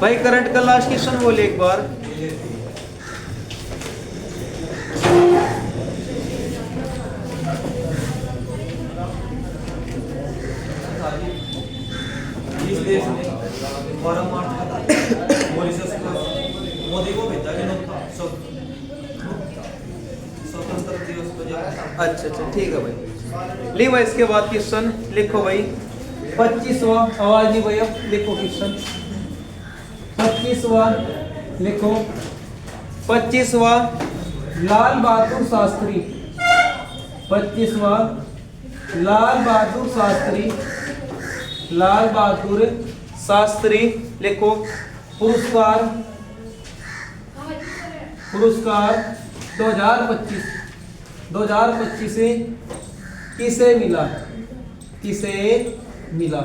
भाई करंट का last question बोले एक बार। इस देश ने 12 मार्च मॉरिशस को मोदी को भेजा स्वतंत्र दिवस को। अच्छा ठीक है भाई। ली भाई इसके बाद क्वेश्चन लिखो भाई 25वां। आवाज नहीं भाई, अब लिखो क्वेश्चन 25वां लिखो। 25वां लाल बहादुर शास्त्री। 25वां लाल बहादुर शास्त्री। लाल बहादुर शास्त्री लिखो। पुरस्कार 2025 से किसे मिला? किसे मिला?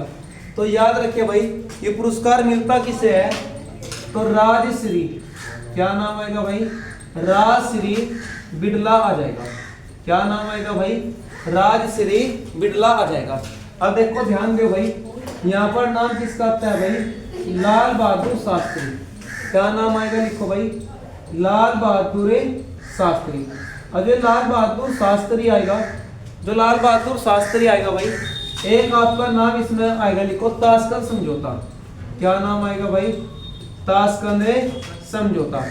तो याद रखिए भाई ये पुरस्कार मिलता किसे है? तो राजश्री, क्या नाम आएगा भाई? राजश्री बिड़ला आ जाएगा। क्या नाम आएगा भाई? राजश्री बिड़ला आ जाएगा। अब देखो ध्यान दो भाई, यहाँ पर नाम किसका आता है भाई? लाल बहादुर शास्त्री। क्या नाम आएगा? लिखो भाई लाल बहादुर शास्त्री। अब जो लाल बहादुर शास्त्री आएगा, जो लाल बहादुर शास्त्री आएगा भाई, एक आपका नाम इसमें आएगा, लिखो ताशकंद समझौता। क्या नाम आएगा भाई? ताशकंद समझौता।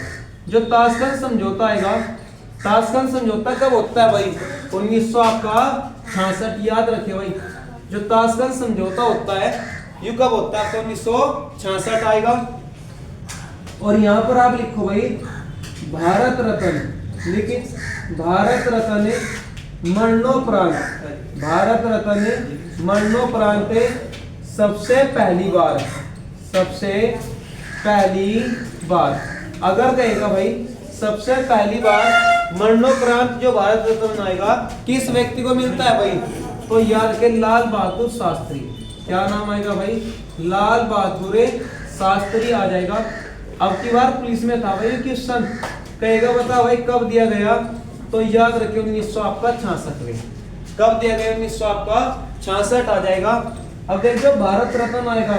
जो ताशकंद समझौता आएगा, ताशकंद समझौता कब होता है भाई? 1966। याद रखिए भाई, जो ताशकंद समझौता होता है ये कब होता है? 1966 आएगा। और यहाँ पर आप लिखो भाई भारत रत्न। लिखिए भारत रत्न मरणोपरांत। भारत रत्न मरणोपरांत सबसे पहली बार अगर कहेगा भाई सबसे पहली बार मरणोपरांत जो भारत रत्न आएगा किस व्यक्ति को मिलता है भाई? तो याद के लाल बहादुर शास्त्री। क्या नाम आएगा भाई? लाल बहादुर शास्त्री आ जाएगा। अब की बार पुलिस में था भाई क्वेश्चन, कहेगा बता भाई कब दिया गया? तो याद रखिए 1966 में। कब दिया गया? 1966 आ जाएगा। अब देखो भारत रत्न आएगा,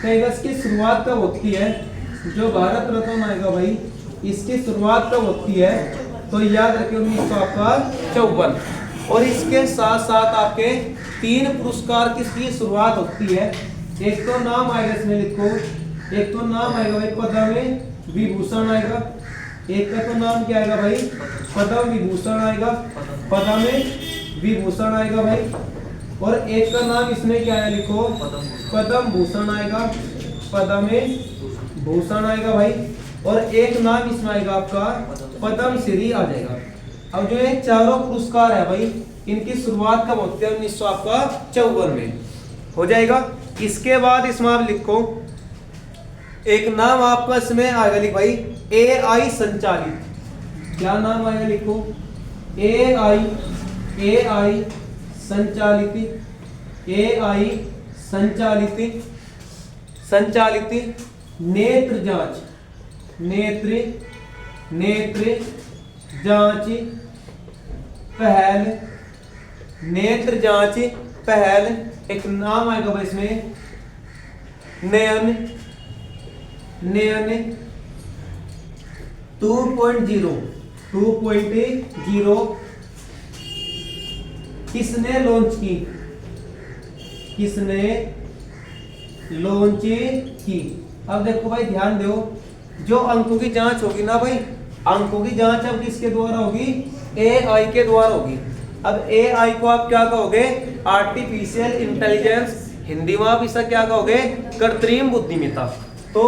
कहेगा इसकी शुरुआत कब होती है? जो भारत रत्न आएगा भाई इसकी शुरुआत कब होती है? तो याद रखिए 1954। और इसके साथ साथ आपके 3 पुरस्कार किसकी शुरुआत होती है? एक तो नाम आएगा इसमें लिखो, एक तो नाम आएगा भाई पद्म विभूषण आएगा। एक का तो नाम क्या आएगा भाई? पद्म विभूषण आएगा। पद्म विभूषण आएगा भाई। और एक का नाम इसमें क्या है? लिखो पद्म भूषण आएगा। पद्म भूषण आएगा भाई। और एक नाम इसमें आएगा आपका पद्म श्री आ जाएगा। अब जो ये चारों पुरस्कार है भाई इनकी शुरुआत कब होती है? 1954 में हो जाएगा। इसके बाद इसमें आप लिखो एक नाम आपका इसमें आएगा, लिख भाई AI संचालित। क्या नाम आएगा? लिखो AI संचालित। AI संचालित नेत्र जांच। नेत्र जांच पहल। नेत्र जांच पहल। एक नाम आएगा भाई इसमें नयन 2.0 किसने लॉन्च की? किसने लॉन्च की? अब देखो भाई ध्यान दो, जो अंकों की जांच होगी ना भाई, अंकों की जांच अब किसके द्वारा होगी? AI के द्वारा होगी। अब AI को आप क्या कहोगे? Artificial intelligence. हिंदी में आप इसे क्या कहोगे? कृत्रिम बुद्धिमत्ता। तो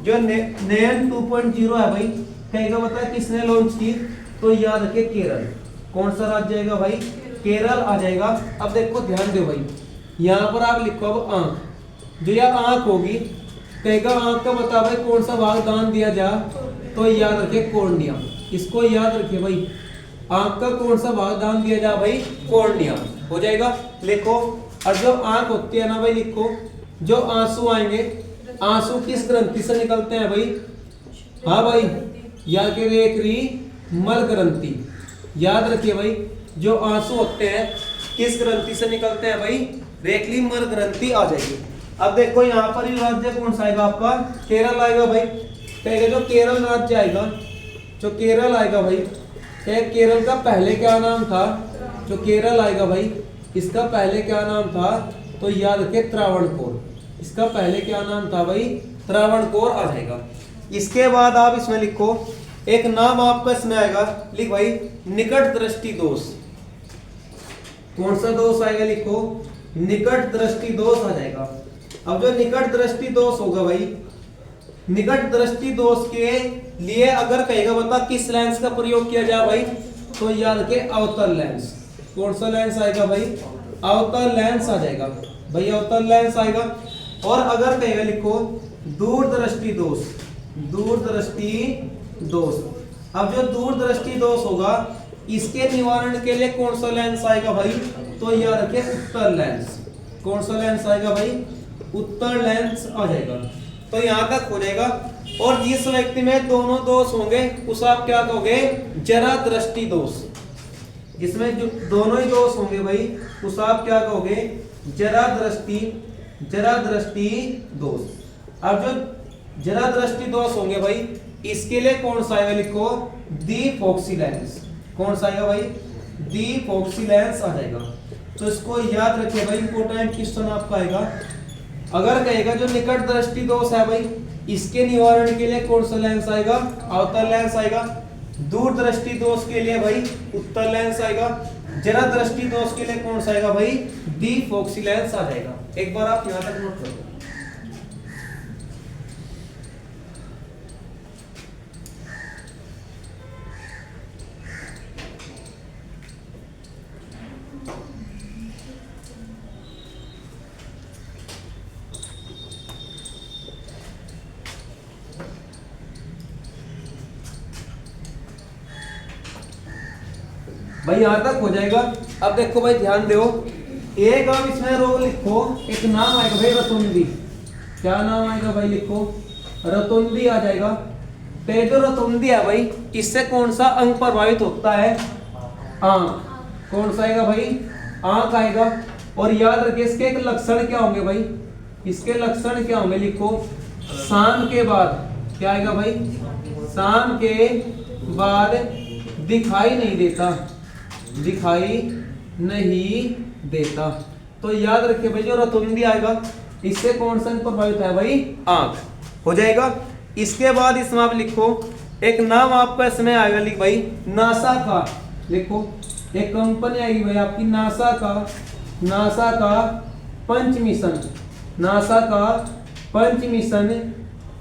जो नयन 2.0 है भाई, कहेगा बता किसने लॉन्च की? तो याद रखिए केरल। कौन सा राज्य आएगा भाई? केरल आ जाएगा। अब देखो ध्यान दो भाई, यहाँ पर आप लिखो अब आंख। जो यह आंख होगी, कहेगा आंख का बता भाई कौन सा भाग दान दिया जा? तो याद रखिए कॉर्निया। इसको याद रखिए भाई, आंख का कौन सा भाग दान दिया जा भाई? कॉर्निया हो जाएगा। लिखो और जो आंख होती है ना भाई, लिखो जो आंसू आएंगे, आंसू किस ग्रंथि से निकलते हैं भाई? हाँ भाई, या के रेखरी मल ग्रंथि। याद रखिए भाई, जो आंसू होते हैं किस ग्रंथि से निकलते हैं भाई? रेक्ली मर ग्रंथि आ जाएगी। अब देखो यहाँ पर ही राज्य कौन सा आएगा आपका? केरल आएगा भाई। कहेगा जो केरल राज्य आएगा, जो केरल आएगा भाई, केरल का पहले क्या नाम था? जो केरल आएगा भाई, इसका पहले क्या नाम था? तो याद रखे त्रावणकोर। इसका पहले क्या नाम था भाई? त्रावणकोर आ जाएगा। इसके बाद आप इसमें लिखो एक नाम आपका इसमें आएगा, लिख भाई निकट दृष्टि दोष। कौन सा दोष आएगा? लिखो निकट दृष्टि दोष आ जाएगा। अब जो निकट दृष्टि दोष होगा भाई, निकट दृष्टि दोष के लिए अगर कहेगा बता किस लेंस का प्रयोग किया जाए भाई, तो याद रखे अवतल लेंस। कौन सा लेंस आएगा भाई? अवतल लेंस आ जाएगा भाई, अवतल लेंस आएगा। और अगर कहेगा लिखो दूरदृष्टि दोष, दूरदृष्टि दोष। अब जो दूरदृष्टि दोष होगा इसके निवारण के लिए कौन सा लेंस आएगा भाई? तो याद रखिए उत्तर लेंस। कौन सा लेंस आएगा भाई? उत्तर लेंस आ जाएगा। तो यहां तक हो जाएगा। और जिस व्यक्ति में दोनों दोष होंगे उसे आप क्या कहोगे? जरा दृष्टि दोष। जिसमें जो दोनों ही दोष होंगे भाई उसे आप क्या कहोगे? जरा दृष्टि, जरा दृष्टि दोष। अब जो जरा दृष्टि दोष होंगे भाई इसके लिए कौन सा आएगा? लिखो दी-फोक्सी लेंस। कौन सा आएगा भाई? दी-फोक्सी लेंस आ जाएगा। तो इसको याद रखिए भाई, इंपॉर्टेंट क्वेश्चन आपका आएगा। अगर कहेगा जो निकट दृष्टि दोष है भाई इसके निवारण के लिए कौन सा लेंस आएगा? अवतल लेंस आएगा। दूर दृष्टि दोष के लिए भाई उत्तर लेंस आएगा। जरा दृष्टि दोष के लिए कौन सा आएगा भाई? दी-फोक्सी लेंस आ जाएगा। एक बार आप यहां तक नोट करो। भाई यहां तक हो जाएगा। अब देखो भाई ध्यान दो, एक आप इसमें रोग लिखो, एक नाम आएगा भाई रतुंदी। क्या नाम आएगा भाई? लिखो रतुंदी आ जाएगा। तो जो रतुंदी है भाई इससे कौन सा अंग प्रभावित होता है? आंख। कौन सा आएगा भाई? आंख आएगा। और याद रखिए इसके एक लक्षण क्या होंगे भाई? इसके लक्षण क्या होंगे? लिखो शाम के बाद क्या आएगा भाई? शाम के बाद दिखाई नहीं देता, दिखाई नहीं देता। तो याद रखिए भाई जो रतुंदी आएगा इससे कौन सा प्रभावित है भाई? आंख हो जाएगा। इसके बाद इसमें आप लिखो एक नाम आपका इसमें आएगा, लिख भाई नासा का। लिखो एक कंपनी आएगी भाई आपकी नासा का। नासा का पंच मिशन, नासा का पंच मिशन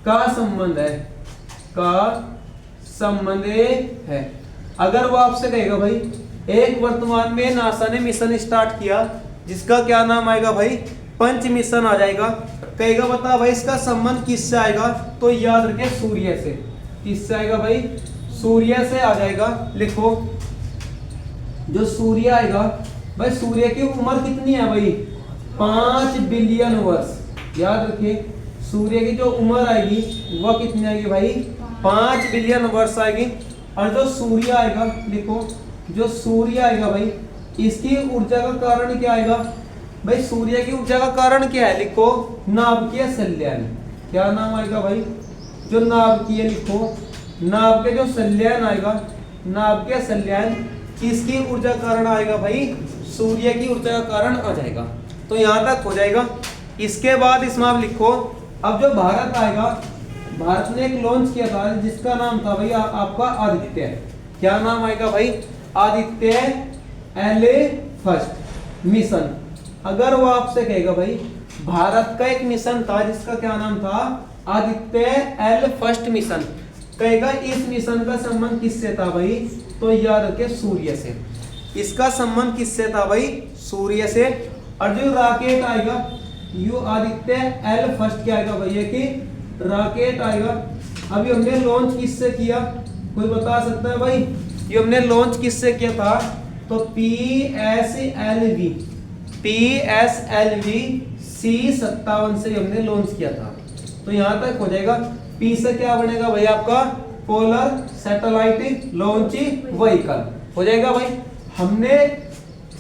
का संबंध है, का संबंध है। अगर वो आपसे कहेगा भाई एक वर्तमान में नासा ने मिशन स्टार्ट किया जिसका क्या नाम आएगा भाई? पंच मिशन आ जाएगा। कहेगा बता भाई इसका संबंध किससे आएगा? तो याद रखें सूर्य से। किससे आएगा भाई? सूर्य से आ जाएगा। लिखो जो सूर्य आएगा भाई, सूर्य की उम्र कितनी है भाई? 5 बिलियन वर्ष। याद रखिए सूर्य की जो उम्र आएगी वह कितनी आएगी भाई? 5 बिलियन वर्ष आएगी। और जो सूर्य आएगा, लिखो जो सूर्य आएगा भाई इसकी ऊर्जा का कारण क्या आएगा भाई? सूर्य की ऊर्जा का कारण क्या है? लिखो नाभिकीय संलयन। क्या नाम आएगा भाई? जो नाभिकीय, लिखो नाभ के जो संलयन आएगा, नाभिकीय संलयन किसकी ऊर्जा कारण आएगा भाई? सूर्य की ऊर्जा का कारण आ जाएगा। तो यहां तक हो जाएगा। इसके बाद इसमें आप लिखो अब जो भारत आएगा, भारत ने एक लॉन्च किया था जिसका नाम था भाई आपका आदित्य। क्या नाम आएगा भाई? Aditya L first mission. अगर वो आपसे कहेगा भाई भारत का एक मिशन था जिसका क्या नाम था? Aditya L first mission. कहेगा इस मिशन का संबंध किससे था भाई? तो याद रखे सूर्य से। इसका संबंध किससे था भाई? सूर्य से। और जो रॉकेट आएगा यू आदित्य एल फर्स्ट क्या आएगा भैया कि रॉकेट आएगा। अभी हमने लॉन्च किससे किया? कोई बता सकता है भाई? ये हमने लॉन्च किससे किया था? तो PSLV C57 से हमने लॉन्च किया था। तो यहां तक हो जाएगा। P से क्या बनेगा भाई आपका? पोलर सैटेलाइट लॉन्च व्हीकल हो जाएगा भाई। हमने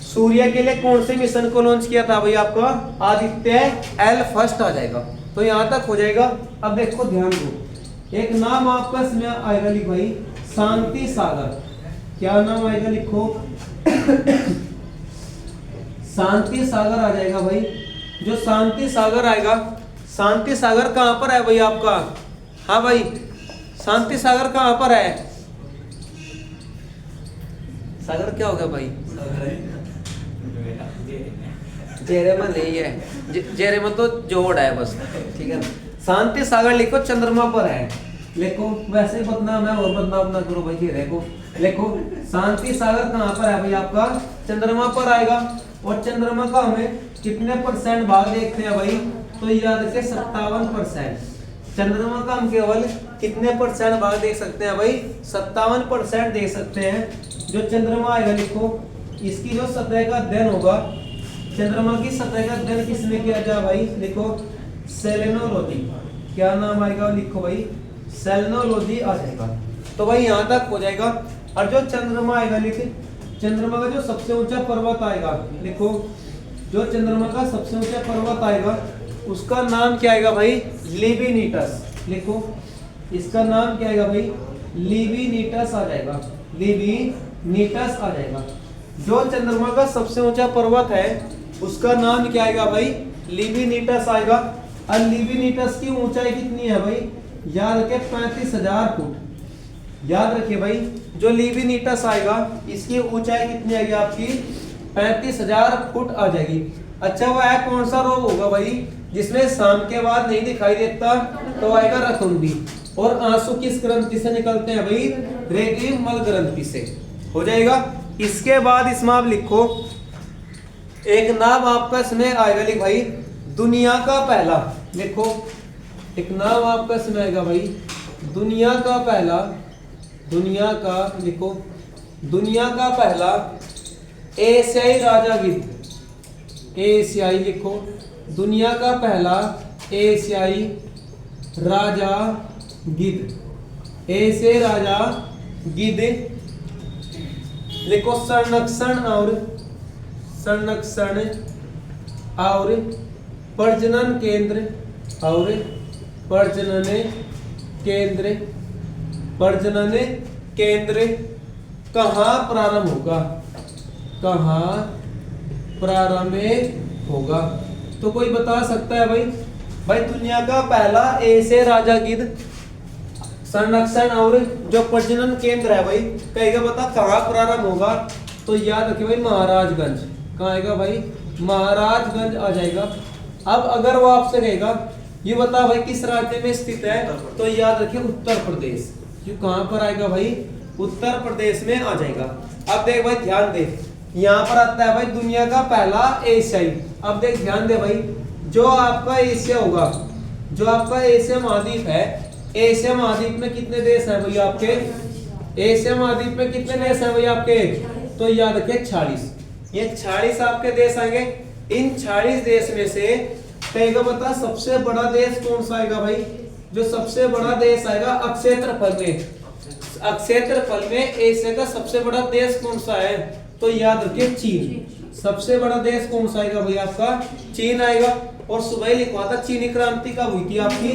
सूर्य के लिए कौन से मिशन को लॉन्च किया था भाई आपका? आदित्य एल फर्स्ट आ जाएगा। तो यहां तक हो जाएगा। अब देखो ध्यान दो, एक नाम आपका इसमें आएगा, लिख भाई शांति सागर। क्या नाम आएगा? लिखो शांति सागर आ जाएगा भाई। जो शांति सागर आएगा, शांति सागर कहां पर है भाई आपका? हाँ भाई, शांति सागर कहां पर है? सागर क्या होगा भाई? जेरे में नहीं है, जेरे में तो जोड़ है बस, ठीक है ना। शांति सागर लिखो चंद्रमा पर है। लिखो, वैसे बदनाम है और बदनाम ना करो भाई जेरे को। लिखो शांति सागर कहां पर है भाई आपका? चंद्रमा पर आएगा। और चंद्रमा का हमें कितने परसेंट भाग देखते हैं भाई? तो याद रखिए 57%। चंद्रमा का हम केवल कितने परसेंट भाग देख सकते हैं भाई? 57% देख सकते हैं। जो चंद्रमा आएगा, लिखो इसकी जो सतह का अध्ययन होगा, चंद्रमा की सतह का अध्ययन किसमें किया जाए भाई? लिखो सेलेनोलॉजी। क्या नाम आएगा? लिखो भाई सेलेनोलॉजी आ जाएगा। तो भाई यहां तक हो जाएगा। और जो चंद्रमा आएगा, लिखे चंद्रमा का जो सबसे ऊंचा पर्वत आएगा, लिखो जो चंद्रमा का सबसे ऊंचा पर्वत आएगा उसका नाम क्या आएगा भाई? लिबिनीटस। लिखो इसका नाम क्या आएगा भाई? लिबिनीटस आ जाएगा। लिबिनीटस आ जाएगा। जो चंद्रमा का सबसे ऊंचा पर्वत है उसका नाम क्या आएगा भाई? लिबिनीटस आएगा। और लिबिनीटस की ऊंचाई कितनी है भाई? याद रखिए 35,000 फुट। याद रखिए भाई, जो लिबिनीटस आएगा इसकी ऊंचाई कितनी आएगी आपकी? 35,000 फुट आ जाएगी। अच्छा, वह कौन सा रोग होगा भाई जिसमें शाम के बाद नहीं दिखाई देता? तो आएगा रतुंडी। और आंसू किस ग्रंथि से निकलते हैं भाई? रेगिम मल ग्रंथि से। हो जाएगा। इसके बाद इसमें आप लिखो एक नाम आपका इसमें आएगा, लिख भाई दुनिया का पहला। लिखो एक नाम आपका इसमें आएगा भाई दुनिया का पहला। दुनिया का, लिखो दुनिया का पहला एशियाई राजा गिद्ध। एशियाई, लिखो दुनिया का पहला एशियाई राजा गिद्ध। एशियाई राजा गिद्ध। लिखो संरक्षण और प्रजनन केंद्र और प्रजनन केंद्र कहाँ प्रारंभ होगा? कहाँ प्रारंभ होगा? तो कोई बता सकता है भाई? भाई दुनिया का पहला एशियाई राजा गिद्ध, संरक्षण और जो प्रजनन केंद्र है भाई कहेगा, बता कहाँ प्रारंभ होगा? तो याद रखिए भाई महाराजगंज। कहाँ आएगा भाई? महाराजगंज आ जाएगा। अब अगर वो आपसे कहेगा ये बता भाई किस राज्य में स्थित है? तो याद रखिए उत्तर प्रदेश। ये कहाँ पर आएगा भाई? उत्तर प्रदेश में आ जाएगा। अब देख भाई ध्यान दे, यहाँ पर आता है भाई दुनिया का पहला एशियाई। अब देख ध्यान दे भाई, जो आपका एशिया होगा, जो आपका एशिया महाद्वीप है, एशिया महाद्वीप में कितने देश हैं भैया आपके? एशिया महाद्वीप में कितने देश हैं भैया आपके? तो याद रखिए 46। ये 46 आपके देश आएंगे। इन 46 देश में से कहेगा बता सबसे बड़ा देश कौन सा आएगा भाई? जो सबसे बड़ा देश आएगा अक्षेत्रफल में, अक्षेत्रफल में एशिया का सबसे बड़ा देश कौन सा है? तो याद रखिए चीन। सबसे बड़ा देश कौन सा आएगा भाई आपका? चीन आएगा। और सुबह लिखवा था चीनी क्रांति कब हुई थी आपकी?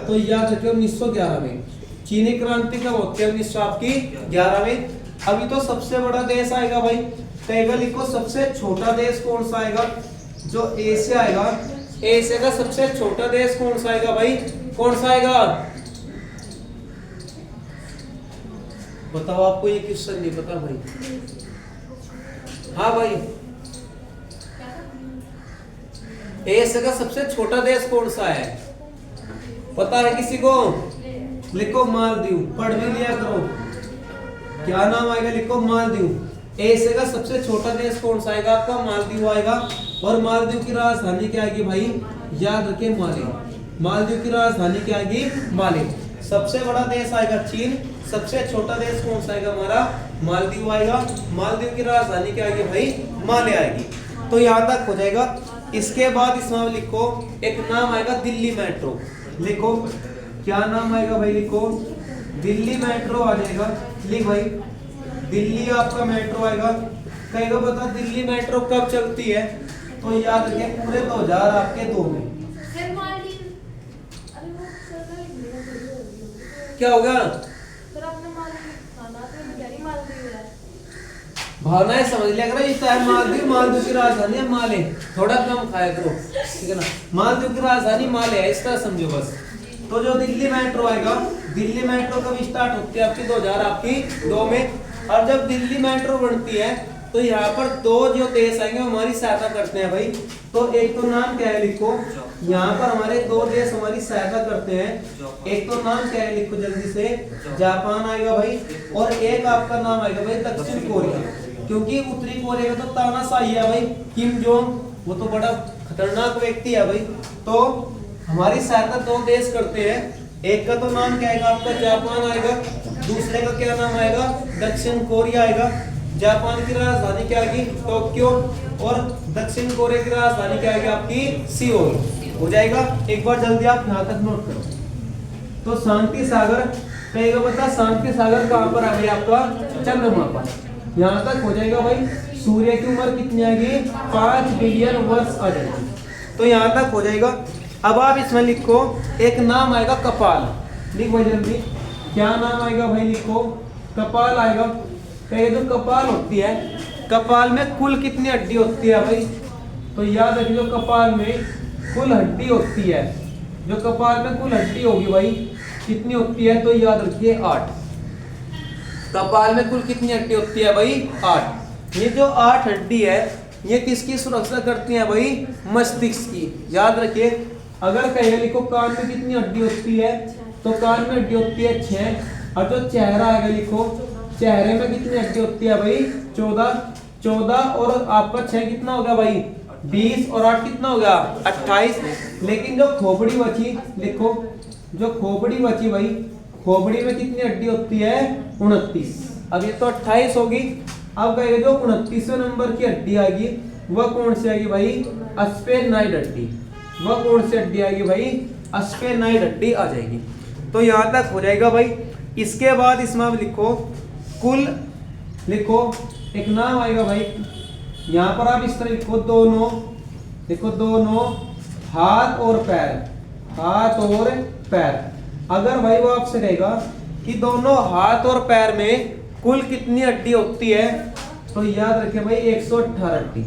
तो याद रखिए 1911 में। चीनी क्रांति कब होती है? 1911 में। अभी तो सबसे बड़ा देश आएगा भाई, कहेगा लिखो सबसे छोटा देश कौन सा आएगा? जो एशिया आएगा, एशिया का सबसे छोटा देश कौन सा आएगा भाई? कौन सा आएगा? बताओ, आपको ये क्वेश्चन नहीं पता भाई? हाँ भाई, एशिया का सबसे छोटा देश कौन सा है? पता है किसी को? लिखो मालदीव। पढ़ भी लिया करो। क्या नाम आएगा? लिखो मालदीव। एशिया का सबसे छोटा देश कौन सा आएगा आपका? मालदीव आएगा। और मालदीव की राजधानी क्या आएगी भाई? याद रखिए माले। मालदीव की राजधानी क्या आएगी? माले। सबसे बड़ा देश आएगा चीन, सबसे छोटा देश कौन सा आएगा हमारा? मालदीव आएगा। मालदीव की राजधानी क्या आएगी भाई? माले आएगी। तो यहाँ तक हो जाएगा। इसके बाद इसमें लिखो एक नाम आएगा दिल्ली मेट्रो। लिखो क्या नाम आएगा भाई? लिखो दिल्ली मेट्रो आ जाएगा। लिख भाई दिल्ली आपका मेट्रो आएगा। कहेगा बता दिल्ली मेट्रो कब चलती है? तो याद रखिए पूरे 2000 आपके 2 में। सर मालदीव, अरे वो सर का एक मेरा वीडियो है। क्या होगा? सर आपने मालदीव खाना तो बेचारी मालदीव है। भावनाएं समझ लिया करो। इस टाइम मालदीव, मालदीव की राजधानी है माले, थोड़ा कम खाया करो, ठीक है ना। मालदीव की राजधानी माले है, इस तरह समझो बस। तो जो दिल्ली मेट्रो आएगा, दिल्ली मेट्रो कब स्टार्ट होती है आपकी 2000 आपकी 2 में। और जब दिल्ली मेट्रो बनती है तो यहाँ पर 2 जो देश आएंगे हमारी सहायता करते हैं भाई। तो एक तो नाम क्या है लिखो, यहाँ पर हमारे 2 देश हमारी सहायता करते हैं। एक तो नाम क्या है लिखो जल्दी से, जापान आएगा भाई, और एक आपका नाम आएगा भाई दक्षिण कोरिया। क्योंकि उत्तरी कोरिया का तो तानाशाही है भाई, किम जोंग, वो तो बड़ा खतरनाक व्यक्ति है भाई। तो हमारी सहायता 2 देश करते हैं। एक का तो नाम क्या आएगा आपका जापान आएगा, दूसरे का क्या नाम आएगा दक्षिण कोरिया आएगा। जापान की राजधानी क्या आएगी टोक्यो, और दक्षिण कोरिया की राजधानी क्या आएगी आपकी सियोल। हो जाएगा, एक बार जल्दी आप यहाँ तक नोट करो। तो शांति सागर कहेगा बता शांति सागर कहाँ पर आ गया आपका चंद्रमा पर। यहाँ तक हो जाएगा भाई। सूर्य की उम्र कितनी आएगी 5 बिलियन वर्ष आ जाएगी। तो यहाँ तक हो जाएगा। अब आप इसमें लिखो एक नाम आएगा कपाल, लिख भाई जल्दी। क्या नाम आएगा भाई लिखो, कपाल आएगा। कहे जो कपाल होती है, कपाल में कुल कितनी हड्डी होती है भाई? तो याद रखिए जो कपाल में कुल हड्डी होती है, जो कपाल में कुल हड्डी होगी भाई कितनी होती है? तो याद रखिए 8। कपाल में कुल कितनी हड्डी होती है भाई 8। ये जो 8 हड्डी है ये किसकी सुरक्षा करती है भाई? मस्तिष्क की। याद रखिए। अगर कहेगा लिखो कान में कितनी हड्डी होती है? तो कान में हड्डी होती है 6। और जो चेहरा आएगा लिखो, चेहरे में कितनी हड्डी होती है भाई 14 और आपका 6 कितना हो गया भाई 20 और 8 कितना हो गया 28। लेकिन जो खोपड़ी बची लिखो, जो खोपड़ी बची भाई, खोपड़ी में कितनी हड्डी होती है 29। अब ये तो 28 होगी। अब कहेगा जो 29वें नंबर की हड्डी आएगी वह कौन सी आएगी भाई? अस्पेनाइड हड्डी। वह कौन सी हड्डी आएगी भाई? अस्पेनाइड हड्डी आ जाएगी। तो यहाँ तक हो जाएगा भाई। इसके बाद इसमें आप लिखो कुल, लिखो एक नाम आएगा भाई। यहाँ पर आप इस तरह लिखो दोनों, लिखो दोनों हाथ और पैर, हाथ और पैर। अगर भाई वो आपसे कहेगा कि दोनों हाथ और पैर में कुल कितनी हड्डी होती है? तो याद रखिए भाई 118 हड्डी।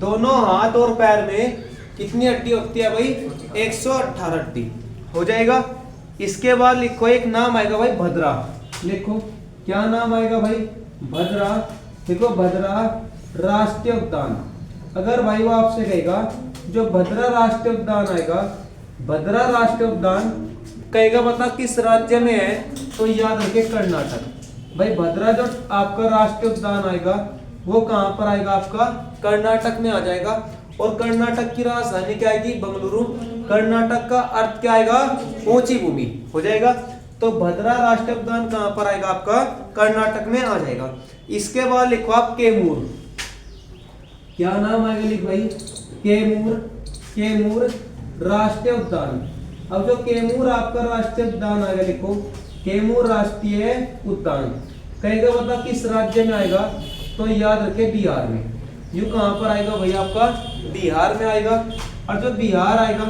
दोनों हाथ और पैर में कितनी हड्डी होती है भाई? 118 हड्डी। हो जाएगा। इसके बाद लिखो एक नाम आएगा भाई भद्रा। लिखो क्या नाम आएगा भाई? भद्रा। देखो भद्रा राष्ट्रीय उद्यान। अगर भाई वो आपसे कहेगा जो भद्रा राष्ट्रीय उद्यान आएगा, भद्रा राष्ट्रीय उद्यान कहेगा बता किस राज्य में है? तो याद रखिए कर्नाटक। भाई भद्रा जो आपका राष्ट्रीय उद्यान आएगा वो कहाँ पर आएगा आपका? कर्नाटक में आ जाएगा। और कर्नाटक की राजधानी क्या आएगी? बंगलुरु। कर्नाटक का अर्थ क्या आएगा? ऊंची भूमि। हो जाएगा। तो भद्रा राष्ट्रीय उद्यान कहाँ पर आएगा आपका? कर्नाटक में आ जाएगा। इसके बाद लिखो आप कैमूर। क्या नाम आएगा लिख भाई? कैमूर। कैमूर राष्ट्रीय उद्यान। अब जो कैमूर आपका राष्ट्रीय उद्यान आएगा लिखो कैमूर राष्ट्रीय उद्यान। कहेगा बता किस राज्य में आएगा? तो याद रखे बिहार में। यू कहाँ पर आएगा भाई आपका? बिहार में आएगा। और जो बिहार आएगा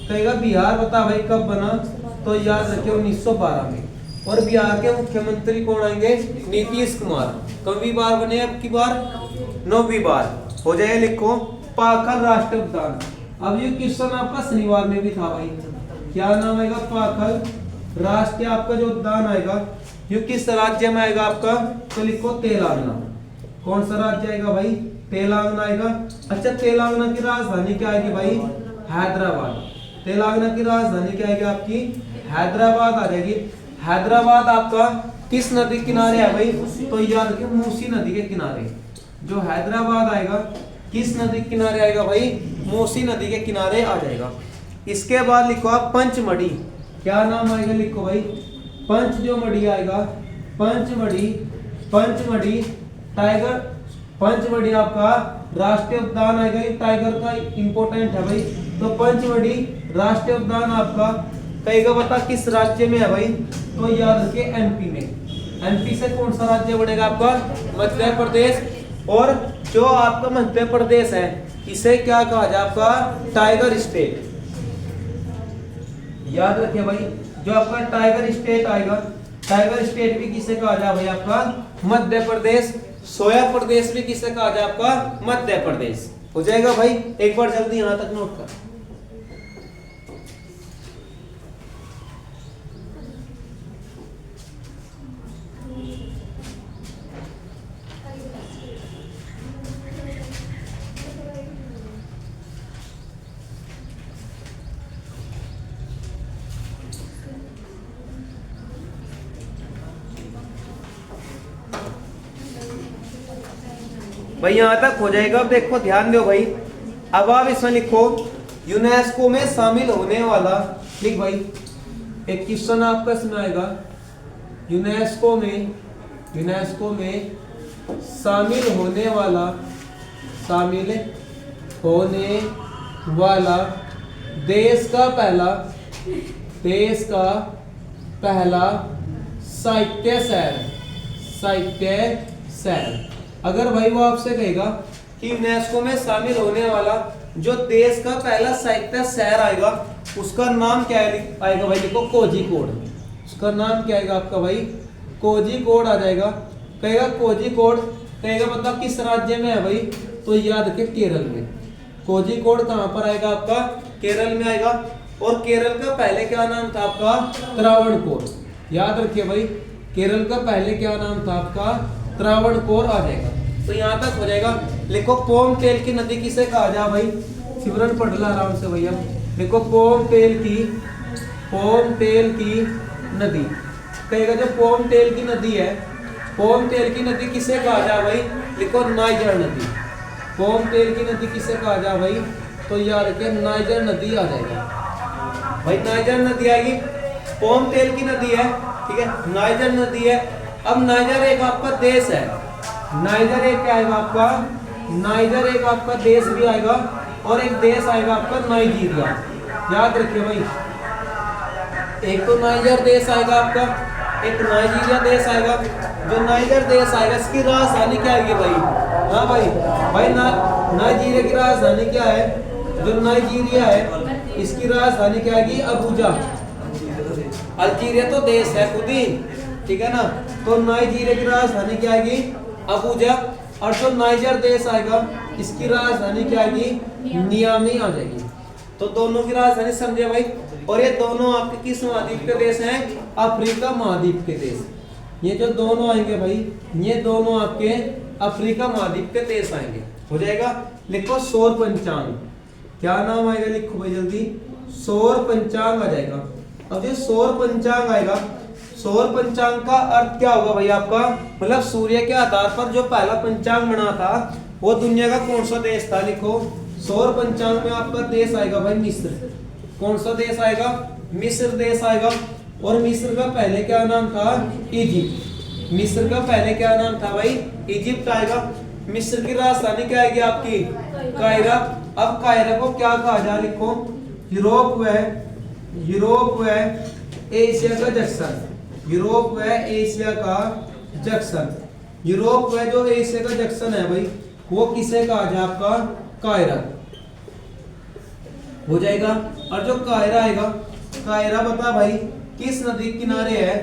कहेगा बिहार बता भाई कब बना? तो याद रखे 1912 में। और बिहार के मुख्यमंत्री कौन आएंगे? नीतीश कुमार। कभी बार बने अब की बार? 9वीं बार। हो जाए लिखो पाखल राष्ट्रीय उद्यान। अब ये क्वेश्चन आपका शनिवार में भी था भाई। क्या नाम आएगा? पाखल राष्ट्रीय आपका जो उद्यान आएगा ये किस राज्य में आएगा आपका? तो लिखो तेलंगाना। कौन सा राज्य आएगा भाई? तेलंगाना आएगा। अच्छा तेलंगाना की राजधानी क्या आएगी भाई? हैदराबाद। तेलंगाना की राजधानी क्या आएगी आपकी? हैदराबाद आ जाएगी। हैदराबाद आपका किस नदी किनारे है भाई? तो याद रखिए मूसी नदी के किनारे। जो हैदराबाद आएगा किस नदी के किनारे आएगा भाई? मूसी नदी के किनारे आ जाएगा। इसके बाद लिखो आप पंचमढ़ी। क्या नाम आएगा लिखो भाई? पंच जो मढ़ी आएगा, पंचमढ़ी। पंचमढ़ी टाइगर, पंचमढ़ी आपका राष्ट्रीय उद्यान आएगा। ये टाइगर का इंपॉर्टेंट है भाई। तो पंचमढ़ी राष्ट्रीय उद्यान आपका कहेगा बता किस राज्य में है भाई? तो याद रखिए एमपी में। एमपी से कौन सा राज्य बढ़ेगा आपका? मध्य प्रदेश। और जो आपका मध्य प्रदेश है इसे क्या कहा जाए आपका टाइगर स्टेट। याद रखिए भाई, जो आपका टाइगर स्टेट आएगा, टाइगर स्टेट भी किसे कहा जाए भाई आपका मध्य प्रदेश। सोया प्रदेश भी किसे कहा जाए आपका मध्य प्रदेश। हो जाएगा भाई, एक बार जल्दी यहां तक नोट कर। भाई यहां तक हो जाएगा। अब देखो ध्यान दो भाई, अब आप इसमें लिखो यूनेस्को में शामिल होने वाला। लिख भाई, एक क्वेश्चन आपका इसमें आएगा, यूनेस्को में शामिल होने वाला देश का पहला साहित्य शहर। अगर भाई वो आपसे कहेगा कि यूनेस्को में शामिल होने वाला जो देश का पहला साहित्य शहर आएगा उसका नाम क्या आएगा भाई, देखो कोझिकोड। उसका नाम क्या आएगा आपका भाई, कोझिकोड आ जाएगा। कहेगा कोझिकोड, कहेगा मतलब किस राज्य में है भाई, तो याद रखिए केरल में। कोझिकोड कहां पर आएगा आपका, केरल में आएगा। और केरल का पहले क्या नाम था आपका, त्रावणकोर। याद रखिए भाई, केरल का पहले क्या नाम था आपका, त्रावणकोर आ जाएगा। तो यहाँ तक हो जाएगा। लिखो पोम तेल की नदी किसे कहा जाए भाई, सिमरन पढ़ ला आराम से भैया। देखो पोम तेल की नदी, कहेगा जो पोम तेल की नदी है, पोम तेल की नदी किसे कहा जाए भाई, लिखो नाइजर नदी। पोम तेल की नदी किसे कहा जाए भाई, तो यार के नाइजर नदी आ जाएगा भाई। नाइजर नदी आएगी, पोम तेल की नदी है, ठीक है, नाइजर नदी है। अब नाइजर एक आपका देश है, नाइजर एक क्या आएगा आपका, नाइजर एक आपका देश भी आएगा और एक देश आएगा आपका नाइजीरिया। याद रखिए भाई, एक तो नाइजर देश आएगा आपका, एक नाइजीरिया देश आएगा। जो नाइजर देश आएगा इसकी राजधानी क्या आएगी भाई, हाँ भाई नाइजीरिया की राजधानी क्या है, जो नाइजीरिया है इसकी राजधानी क्या आएगी, अबूजा। अल्जीरिया तो देश है खुद ही, ठीक है ना। तो नाइजीरिया की राजधानी क्या आएगी, अबूजा। और जो नाइजर देश आएगा इसकी राजधानी क्या आएगी, नियामी आ जाएगी। तो दोनों की राजधानी समझे भाई। और ये दोनों आपके किस महाद्वीप के देश हैं, अफ्रीका महाद्वीप के देश। ये जो दोनों आएंगे भाई, ये दोनों आपके अफ्रीका महाद्वीप के देश आएंगे। हो जाएगा। लिखो सौर पंचांग, क्या नाम आएगा, लिखो भाई जल्दी, सौर पंचांग आ जाएगा। अब ये सौर पंचांग आएगा, सौर पंचांग का अर्थ क्या होगा भाई आपका, मतलब सूर्य के आधार पर जो पहला पंचांग बना था वो दुनिया का कौन सा देश था। लिखो सौर पंचांग में आपका देश आएगा भाई मिस्र। कौन सा देश आएगा, मिस्र देश आएगा। और मिस्र का पहले क्या नाम था, इजिप्ट। मिस्र का पहले क्या नाम था भाई, इजिप्ट आएगा। मिस्र की राजधानी क्या आएगी आपकी, कायरा। अब कायरा को क्या कहा जाए, लिखो यूरोप व एशिया का जंक्शन। यूरोप व एशिया का जंक्शन। यूरोप व जो एशिया का जंक्शन है भाई वो किसे कहा जाए, आपका कायरा हो जाएगा। और जो कायरा आएगा, कायरा बता भाई किस नदी किनारे है,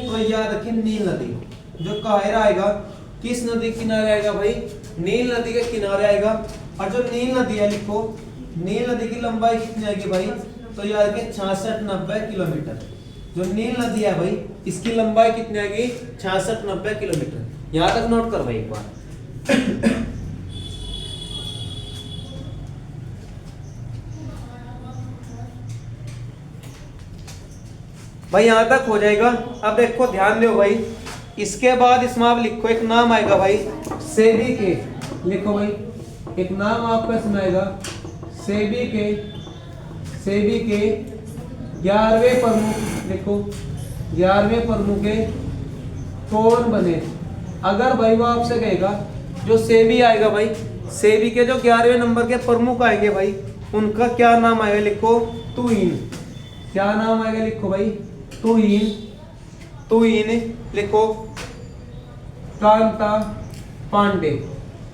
तो याद रखिए नील नदी। जो कायरा आएगा किस नदी किनारे आएगा भाई, नील नदी के किनारे आएगा। और जो नील नदी है, लिखो नील नदी की लंबाई कितनी आएगी भाई, तो याद रखिए 66-90 किलोमीटर। जो नील नदी है भाई इसकी लंबाई कितनी आएगी, 66-90 किलोमीटर। यहां तक नोट कर भाई एक बार। भाई यहां तक हो जाएगा। अब देखो ध्यान दो भाई, इसके बाद इसमें आप लिखो एक नाम आएगा भाई सेबी के। लिखो भाई एक नाम आपका इसमें आएगा सेबी के 11वें प्रमुख। लिखो 11वें प्रमुख के कौन बने। अगर भाई वो आपसे कहेगा जो सेबी आएगा भाई, सेबी के जो 11वें नंबर के प्रमुख आएंगे भाई उनका क्या नाम आएगा, लिखो तुहिन। क्या नाम आएगा, लिखो भाई तुहिन। लिखो कांता पांडे।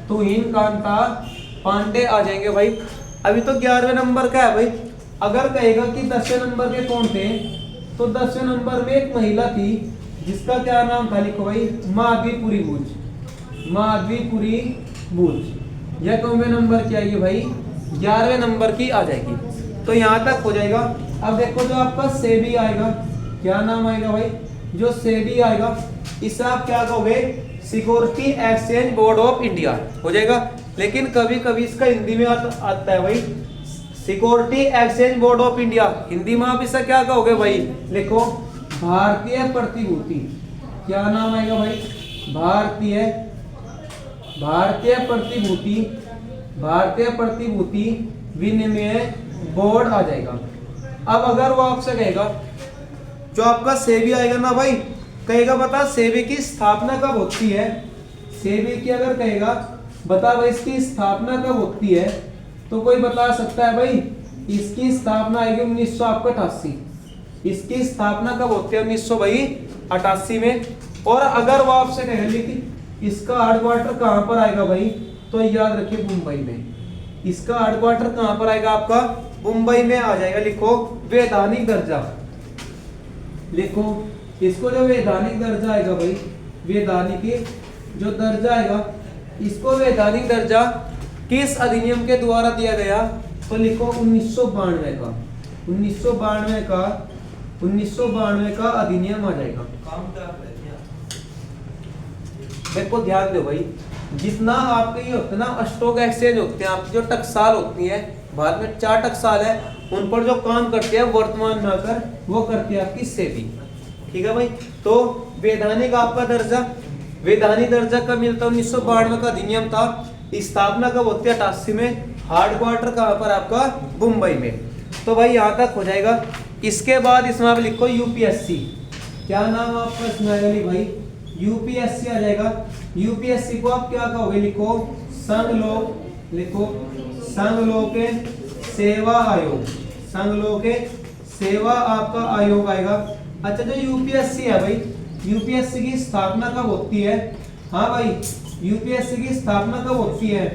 तुहिन कांता पांडे आ जाएंगे भाई। अभी तो 11वें नंबर का है भाई। अगर कहेगा कि 10वें नंबर के कौन थे, तो 10वें नंबर में एक महिला थी जिसका क्या नाम था, लिखो भाई, माधवीपुरी बूच। माधवीपुरी बूच। यह कौनवें नंबर की आएगी भाई, 11वें नंबर की आ जाएगी। तो यहाँ तक हो जाएगा। अब देखो जो आपका सेबी आएगा, क्या नाम आएगा भाई, जो सेबी आएगा इसे आप क्या कहोगे, security exchange board of India हो जाएगा। लेकिन कभी कभी इसका हिंदी में आता है भाई, security exchange board of India. Hindi में आप इसे क्या कहोगे भाई, लिखो भारतीय प्रतिभूति। क्या नाम आएगा भाई, भारतीय प्रतिभूति, भारतीय प्रतिभूति विनिमय बोर्ड आ जाएगा। अब अगर वो आपसे कहेगा, जो आपका सेबी आएगा ना भाई, कहेगा बता सेबी की स्थापना कब होती है। सेबी की अगर कहेगा बता भाई इसकी स्थापना कब होती है, तो कोई बता सकता है भाई इसकी स्थापना आएगी 1988। इसकी स्थापना कब होती है, 1988 में। और अगर वो आपसे कहेगा कि इसका हेडक्वार्टर कहाँ पर आएगा भाई, तो याद रखिए मुंबई में। इसका हेडक्वार्टर कहाँ पर आएगा आपका, मुंबई में आ जाएगा। लिखो वैधानिक दर्जा, लिखो इसको जो वैधानिक दर्जा आएगा भाई, वैधानिक जो दर्जा आएगा, इसको वैधानिक दर्जा किस अधिनियम के द्वारा दिया गया, तो लिखो 1992 का, 1992 का अधिनियम आ जाएगा। देखो ध्यान दो भाई, जितना आपके ये होते हैं ना स्टॉक एक्सचेंज होते हैं, आपकी जो टकसाल होती है, भारत में 4 टकसाल है, उन पर जो काम करते हैं वर्तमान में आकर वो करती है आपकी सेबी। ठीक है भाई। तो वैधानिक आपका दर्जा, वैधानिक दर्जा कब मिलता है, 1992 का अधिनियम था। स्थापना कब होती है, 88 में। हेडक्वार्टर कहाँ पर आपका, मुंबई में। तो भाई यहाँ तक हो जाएगा। इसके बाद इसमें आप लिखो यूपीएससी। क्या नाम आपका इसमें आएगा भाई, यूपीएससी आ जाएगा। यूपीएससी को आप क्या कहोगे, लिखो संघ लोक, लिखो संघ लोक सेवा आयोग, संघ लोक सेवा आपका आयोग आएगा। अच्छा जो यूपीएससी है भाई, यूपीएससी की स्थापना कब होती है, हाँ भाई यूपीएससी की स्थापना कब होती है,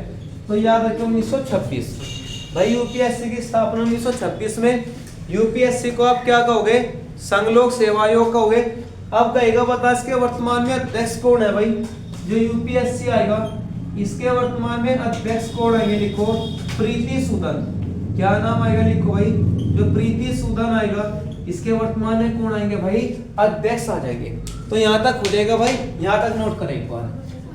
तो याद रखिए 1926। भाई यूपीएससी की स्थापना 1926 में। यूपीएससी को आप क्या कहोगे, संघ लोक सेवा आयोग कहोगे। अब कहेगा बता इसके वर्तमान में अध्यक्ष कौन है भाई, जो यूपीएससी आएगा इसके वर्तमान में अध्यक्ष कौन आएंगे, लिखो प्रीति सूदन। क्या नाम आएगा, लिखो भाई जो प्रीति सूदन आएगा इसके वर्तमान में कौन आएंगे भाई, अध्यक्ष आ जाएंगे। तो यहाँ तक हो जाएगा भाई, यहाँ तक नोट करें एक बार।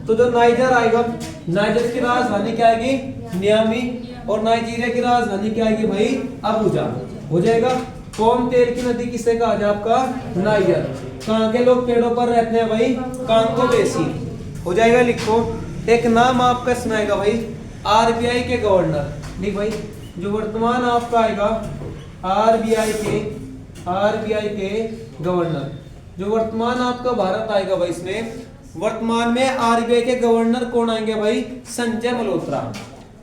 तो जो नाइजर आएगा, नाइजर की राजधानी क्या आएगी, नियामी। और नाइजीरिया की राजधानी क्या आएगी भाई, अबूजा हो जाएगा। कौन तेल की नदी किसे कहा जाए आपका, नाइजर। कहाँ के लोग पेड़ों पर रहते हैं भाई, कांगो बेसी हो जाएगा। लिखो एक नाम आपका इसमें आएगा भाई, आरबीआई के गवर्नर। नहीं भाई जो वर्तमान आपका आएगा आरबीआई के गवर्नर, जो वर्तमान आपका भारत आएगा भाई, इसमें वर्तमान में आरबीआई के गवर्नर कौन आएंगे भाई, संजय मल्होत्रा।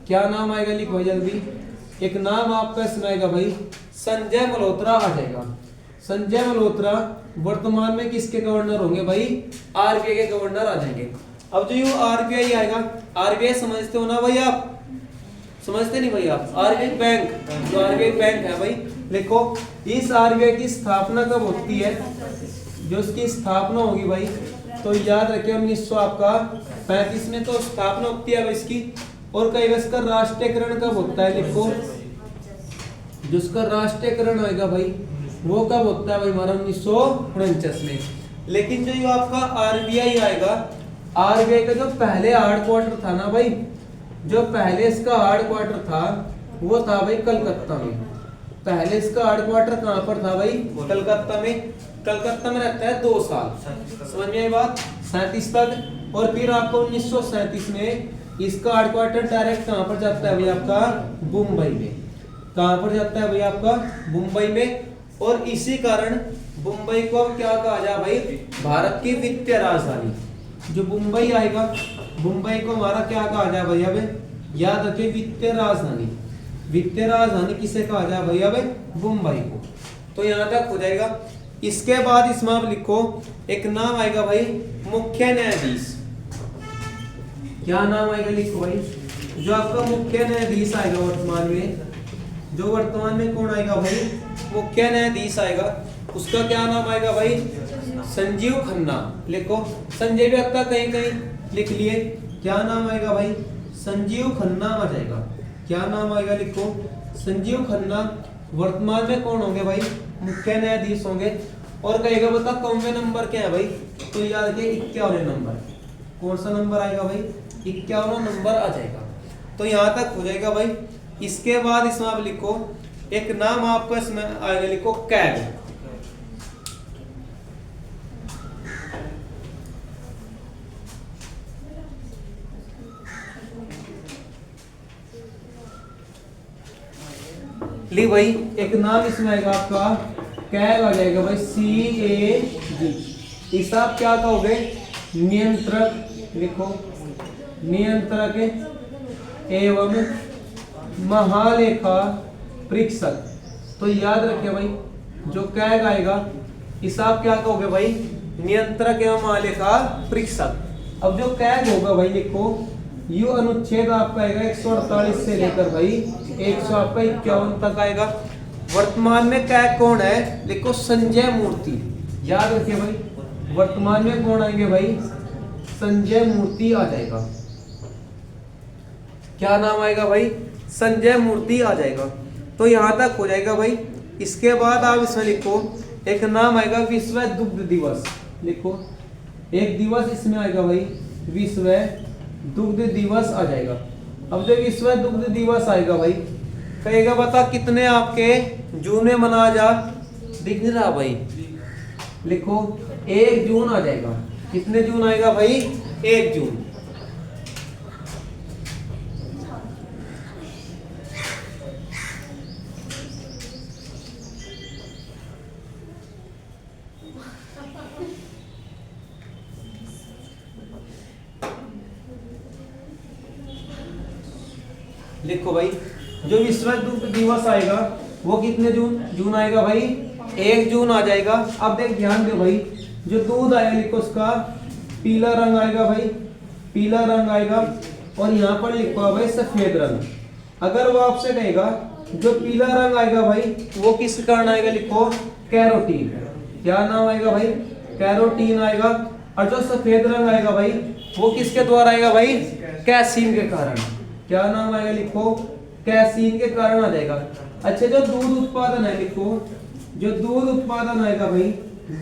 क्या नाम आएगा, लिखो भाई जल्दी। एक नाम आपका इसमें आएगा भाई, संजय मल्होत्रा आ जाएगा। संजय मल्होत्रा वर्तमान में किसके गवर्नर होंगे भाई, आरबीआई के गवर्नर आ जाएंगे। अब जो ये आरबीआई आएगा, आरबीआई समझते हो ना भाई आप, समझते नहीं भाई आप, आरबीआई बैंक, जो आरबीआई बैंक है भाई, लिखो इस आरबीआई की स्थापना कब होती है, जो इसकी स्थापना होगी भाई, तो याद रखिए 1935 में तो स्थापना होती है इसकी। और कई इसका राष्ट्रीयकरण कब होता है, लिखो जिसका राष्ट्रीयकरण आएगा भाई वो कब होता है भाई हमारा, 1949 में। लेकिन जो ये आपका आरबीआई आएगा, आरबीआई का जो पहले हेडक्वार्टर था ना भाई, जो पहले इसका हेडक्वार्टर था वो था भाई कलकत्ता में। पहले इसका हेडक्वार्टर कहाँ पर था भाई, कलकत्ता में। कलकत्ता में रहता है 2 साल, समझ में आई बात, 37 तक। और फिर आपको 1937 में इसका हेडक्वार्टर डायरेक्ट कहाँ पर जाता है भाई आपका, मुंबई में। कहाँ पर जाता है भाई आपका, मुंबई में। और इसी कारण मुंबई को अब क्या कहा जाए भाई, भारत की वित्तीय राजधानी। जो मुंबई आएगा, मुंबई को हमारा क्या कहा जाए भाई, अब याद रखिए वित्तीय राजधानी। वित्तीय राजधानी किसे कहा जाए भाई, अब मुंबई को। तो यहाँ तक हो जाएगा। इसके बाद इसमें आप लिखो एक नाम आएगा भाई, मुख्य न्यायाधीश। क्या नाम आएगा लिखो भाई। जो आपका मुख्य न्यायाधीश आएगा वर्तमान में, जो वर्तमान में कौन आएगा भाई, मुख्य न्यायाधीश आएगा, उसका क्या नाम आएगा भाई, संजीव खन्ना। लिखो, संजय भी आता कहीं कहीं लिख लिए, क्या नाम आएगा भाई, संजीव खन्ना आ जाएगा। क्या नाम आएगा लिखो, संजीव खन्ना। वर्तमान में कौन होंगे भाई, मुख्य न्यायाधीश होंगे। और कहेगा बता कौनवे नंबर क्या है भाई, तो याद रखिए 51 नंबर। कौन सा नंबर आएगा भाई, 51 नंबर आ जाएगा। तो यहाँ तक हो जाएगा भाई। इसके बाद इसमें आप लिखो एक नाम आपका इसमें आएगा, लिखो कैग। ली भाई, एक नाम इसमें आएगा आपका कैग आ जाएगा भाई, CAG। इसका आप क्या कहोगे, नियंत्रक। लिखो, नियंत्रक एवं महालेखा परीक्षक। तो याद रखिए भाई, जो कैग आएगा इसे आप क्या कहोगे भाई, नियंत्रक एवं महालेखा परीक्षक। अब जो कैग होगा भाई, लिखो यू अनुच्छेद आपका आएगा 148 से लेकर भाई 151 तक आएगा। वर्तमान में कैग कौन है, लिखो संजय मूर्ति। याद रखिए भाई, वर्तमान में कौन आएंगे भाई, संजय मूर्ति आ जाएगा। क्या नाम आएगा भाई, संजय मूर्ति आ जाएगा। तो यहां तक हो जाएगा भाई। इसके बाद आप इसमें लिखो एक नाम आएगा विश्व दुग्ध दिवस। लिखो, एक दिवस इसमें आएगा भाई, विश्व दुग्ध दिवस आ जाएगा। अब जो विश्व दुग्ध दिवस आएगा भाई, कहेगा बता कितने आपके जून में मनाया जा, दिख नहीं रहा भाई। लिखो 1 जून आ जाएगा। कितने जून आएगा भाई, 1 जून। लिखो भाई, जो विश्व दुग्ध दिवस आएगा वो कितने जून आएगा भाई, 1 जून आ जाएगा। अब देख ध्यान दो भाई, जो दूध आएगा लिखो उसका पीला रंग आएगा भाई, पीला रंग आएगा। और यहाँ पर लिखो भाई सफेद रंग। अगर वो आपसे कहेगा जो पीला रंग आएगा भाई वो किस कारण आएगा, लिखो कैरोटीन। क्या नाम आएगा भाई, कैरोटीन आएगा। और जो सफेद रंग आएगा भाई वो किसके द्वारा आएगा भाई, कैसीन के कारण। क्या नाम आएगा, लिखो कैसीन के कारण आ जाएगा। अच्छा, जो दूध उत्पादन है, लिखो जो दूध उत्पादन आएगा भाई,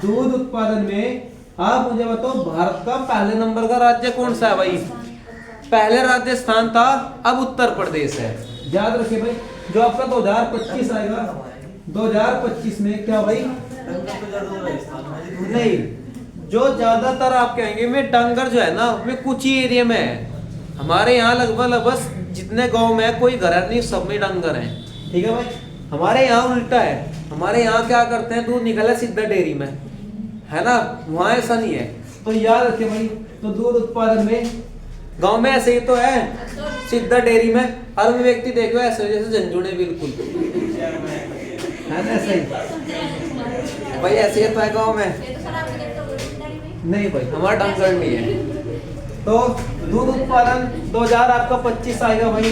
दूध उत्पादन में आप मुझे बताओ भारत का पहले नंबर का राज्य कौन सा है भाई, पहले राजस्थान था, अब उत्तर प्रदेश है। याद रखिए भाई, जो आपका 2025 आएगा, 2025 में क्या भाई, नहीं, जो ज्यादातर आप कहेंगे में डांगर जो है ना, में कुछ ही एरिया में है। हमारे यहाँ लगभग जितने गांव में कोई घर नहीं, सब में डांगर है। ठीक है भाई, हमारे यहाँ उल्टा है। हमारे यहाँ क्या करते हैं, दूध निकला सीधा डेयरी में, है ना, वहाँ ऐसा नहीं है। तो याद रखिए भाई, तो दूध उत्पादन में गांव में ऐसे ही तो है, सीधा डेयरी में। हर व्यक्ति देखो ऐसे जैसे झंझुने, बिल्कुल है ना, ऐसे ही भाई, ऐसे ही तो है गाँव में। नहीं भाई, हमारा डांगर नहीं है। तो दूध उत्पादन 2025 आएगा भाई।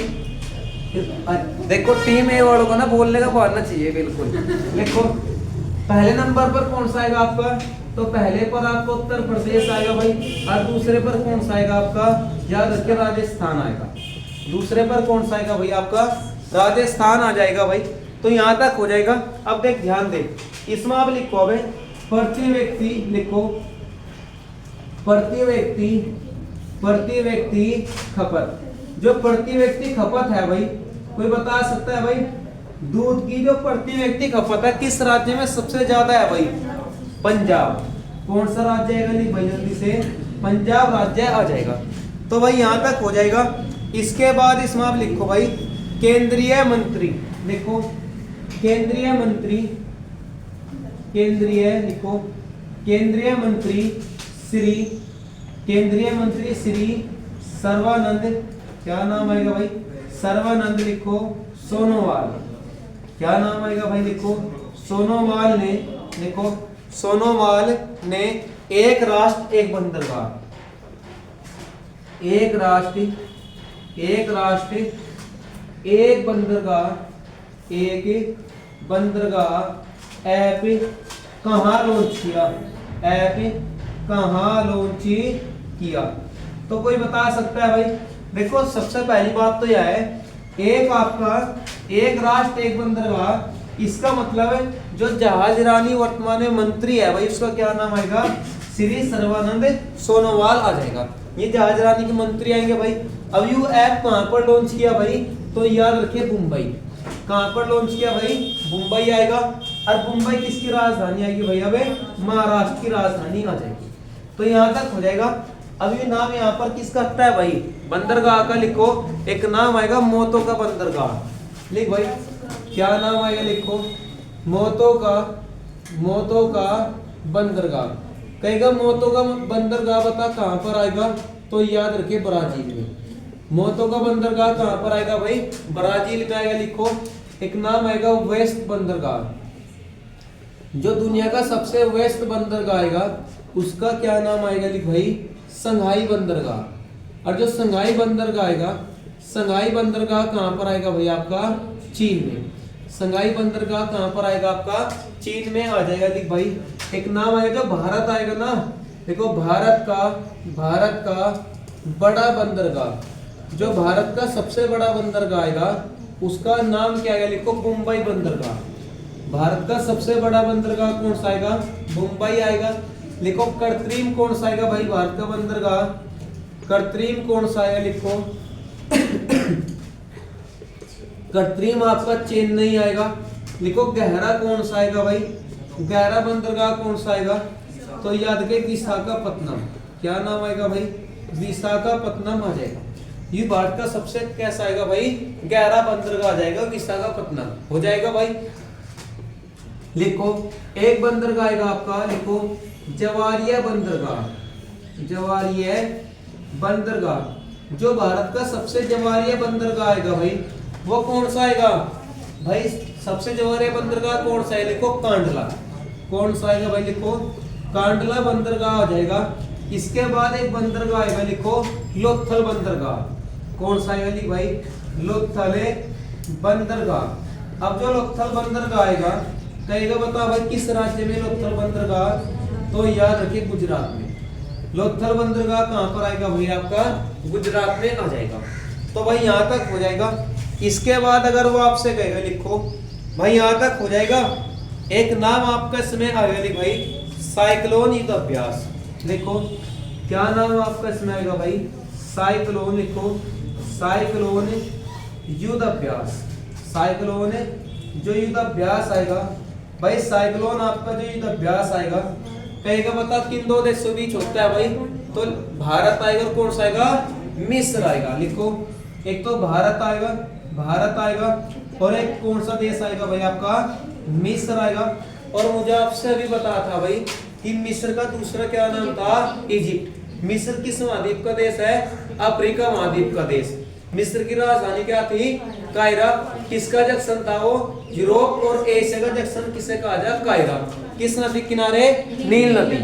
देखो टीम ए वालों को ना बोलने का बढ़ना चाहिए, बिल्कुल। देखो पहले नंबर पर कौन सा आएगा आपका, तो पहले पर आपका उत्तर प्रदेश आएगा भाई। और दूसरे पर कौन सा आएगा आपका, याद रखिए राजस्थान आएगा। दूसरे पर कौन सा आएगा भाई, आपका राजस्थान आ जाएगा भाई। तो यहाँ तक हो जाएगा। अब देख ध्यान दे, इसमें आप लिखो अब प्रति व्यक्ति, लिखो प्रति व्यक्ति खपत। जो प्रति व्यक्ति खपत है भाई, कोई बता सकता है भाई, दूध की जो प्रति व्यक्ति खपत है किस राज्य में सबसे ज्यादा है भाई, पंजाब। कौन सा राज्य आएगा, नहीं भाई जल्दी से, पंजाब राज्य आ जाएगा। तो भाई यहाँ तक हो जाएगा। इसके बाद इसमें आप लिखो भाई केंद्रीय मंत्री। लिखो केंद्रीय मंत्री, लिखो केंद्रीय मंत्री श्री सर्वानंद। क्या नाम आएगा भाई, सर्वानंद। लिखो सोनोवाल। क्या नाम आएगा भाई, लिखो सोनोवाल ने, लिखो सोनोवाल ने एक राष्ट्र एक बंदरगाह, एक राष्ट्र, एक राष्ट्र, एक बंदरगाह, एक बंदरगाह ऐप कहाँ लॉन्च किया, ऐप कहाँ लॉन्च किया। तो कोई बता सकता है भाई? देखो सबसे पहली बात तो यह है, एक आपका एक राष्ट्र एक बंदरगाह, इसका मतलब है जो जहाज रानी वर्तमान में मंत्री है भाई, उसका क्या नाम आएगा? श्री सर्बानंद सोनोवाल आ जाएगा। ये जहाज रानी के मंत्री आएंगे भाई। अब यू ऐप कहां पर लॉन्च किया भाई? तो याद रखिए मुंबई। कहां पर लॉन्च किया भाई? मुंबई आएगा। और मुंबई किसकी राजधानी आएगी भाई? अबे महाराष्ट्र की राजधानी आ जाएगी। तो यहां तक हो जाएगा। अब ये नाम यहाँ पर किसका हटता है भाई? बंदरगाह का लिखो। एक नाम आएगा मोतो का बंदरगाह। लिख भाई, क्या नाम आएगा? लिखो मोतो का बंदरगाह। कहेगा मोतो का बंदरगाह बता कहां पर आएगा? तो याद रखिए ब्राजील में। मोतो का बंदरगाह कहां पर आएगा भाई? ब्राजील में आएगा। लिखो एक नाम आएगा वेस्ट बंदरगाह। जो दुनिया का सबसे वेस्ट बंदरगाह आएगा उसका क्या नाम आएगा? लिख भाई संघाई बंदरगाह। और जो संघाई बंदरगाह आएगा, संघाई बंदरगाह कहां पर आएगा भाई? आपका चीन में। संघाई बंदरगाह कहां पर आएगा? आपका चीन में आ जाएगा। लिख भाई एक नाम आएगा जो भारत आएगा ना। देखो भारत का बड़ा बंदरगाह, जो भारत का सबसे बड़ा बंदरगाह आएगा उसका नाम क्या आएगा? लिखो मुंबई बंदरगाह। भारत का सबसे बड़ा बंदरगाह कौन सा आएगा? मुंबई आएगा। लिखो कृत्रिम कौन सा आएगा भाई? भारत का बंदरगाह कृत्रिम कौन सा आएगा? लिखो कृत्रिम आपका चेन्नई आएगा। लिखो गहरा कौन सा आएगा भाई? गहरा बंदरगाह कौन सा आएगा? तो याद रखिए विशाखापत्तनम। क्या नाम आएगा भाई? विशाखापत्तनम आ जाएगा। ये भारत का सबसे कैसा आएगा भाई? गहरा बंदरगाह आ जाएगा, विशाखापत्तनम हो जाएगा भाई। लिखो एक बंदरगाह आएगा आपका। लिखो जवारिया बंदरगाह। जवारिया बंदरगाह, जो भारत का सबसे जवारिया बंदरगाह आएगा भाई वो कौन सा आएगा भाई? सबसे जवारिया बंदरगाह कौन सा है? लिखो कांडला। कौन सा आएगा भाई? लिखो कांडला बंदरगाह आ जाएगा। इसके बाद एक बंदरगाह आएगा। लिखो लोथल बंदरगाह। कौन सा आएगा? लिख भाई लोथल बंदरगाह। अब जो लोथल बंदरगाह आएगा कहेगा बता भाई किस राज्य में लोथल बंदरगाह? तो याद रखिए गुजरात में। लोथल बंदरगाह कहां पर आएगा भाई? आपका गुजरात में आ जाएगा। तो भाई यहां तक हो जाएगा। इसके बाद अगर वो आपसे कहेगा लिखो भाई, यहां तक हो जाएगा। एक नाम आपका इसमें आएगा। लिख भाई साइक्लोन युद्ध अभ्यास। लिखो क्या नाम आपका इसमें आएगा भाई? साइक्लोन। लिखो साइक्लोन युद्ध अभ्यास। साइक्लोन जो युद्ध अभ्यास आएगा भाई, साइक्लोन आपका जो युद्ध अभ्यास आएगा कहेगा बता किन दो देशों के बीच होता है भाई? तो भारत आएगा और कौन सा आएगा? मिस्र आएगा। लिखो एक तो भारत आएगा और एक कौन सा देश आएगा भाई? आपका मिस्र आएगा। और मुझे आपसे अभी बताया था भाई कि मिस्र का दूसरा क्या नाम था? इजिप्ट। मिस्र किस महाद्वीप का देश है? अफ्रीका महाद्वीप का देश। मिस्र की राजधानी क्या थी? कायरा। किसका जंक्शन था वो? यूरोप और एशिया का जंक्शन किसे कहा जाए? कायरा। किस नदी किनारे? नील नदी।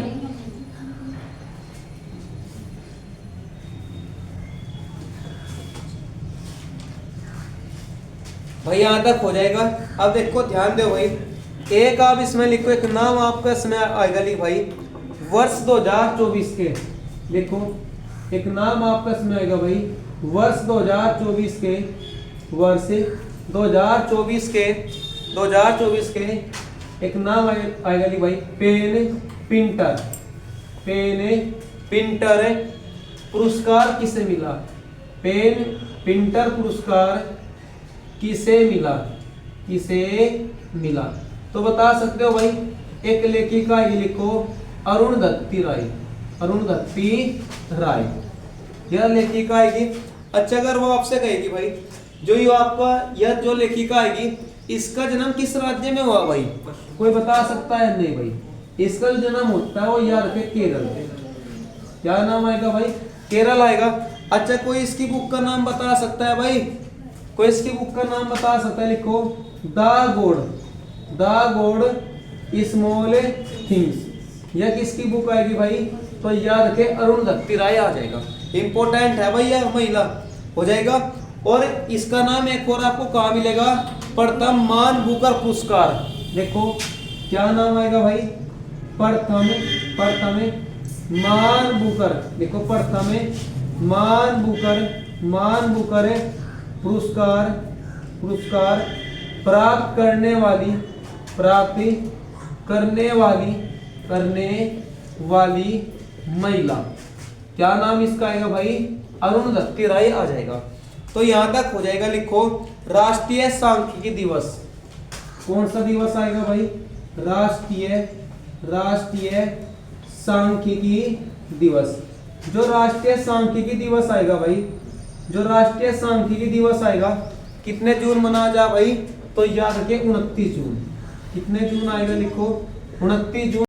भाई यहां तक हो जाएगा। अब देखो ध्यान दो भाई, एक आप इसमें लिखो एक नाम आपका इसमें आएगा। लिख भाई वर्ष 2024 के। लिखो एक नाम आपका इसमें आएगा भाई वर्ष 2024 के। वर्ष 2024 के एक नाम आएगा। लिख भाई पेन पिंटर पुरस्कार किसे मिला? पेन पिंटर पुरस्कार किसे मिला? तो बता सकते हो भाई। एक लेखिका है, लिखो अरुणधति राय। यह लेखिका आएगी। अच्छा अगर वो आपसे कहेगी भाई जो ये आपका यह जो लेखिका आएगी इसका जन्म किस राज्य में हुआ भाई? कोई बता सकता है? नहीं भाई, इसका जो जन्म होता है वो याद रखे केरल। क्या नाम आएगा भाई? केरल आएगा। अच्छा कोई इसकी बुक का नाम बता सकता है भाई? कोई इसकी बुक का नाम बता सकता है? लिखो द गॉड स्मॉल थिंग्स। यह किसकी बुक आएगी भाई? तो याद रखे अरुणधति राय आ जाएगा। इंपॉर्टेंट है भाई यह महिला, हो जाएगा। और इसका नाम एक और आपको कहाँ मिलेगा, प्रथम मान बुकर पुरस्कार। देखो क्या नाम आएगा भाई, प्रथम मान बुकर, देखो प्रथम मान बुकर पुरस्कार प्राप्त करने वाली महिला। क्या नाम इसका आएगा भाई, अरुणधति राय आ जाएगा। तो यहां तक हो जाएगा। लिखो राष्ट्रीय सांख्यिकी दिवस, कौन सा दिवस आएगा भाई, राष्ट्रीय सांख्यिकी दिवस। जो राष्ट्रीय सांख्यिकी दिवस आएगा भाई, जो राष्ट्रीय सांख्यिकी दिवस आएगा कितने जून मनाया जा भाई, तो याद रखिए 29 जून। कितने जून आएगा, लिखो 29 जून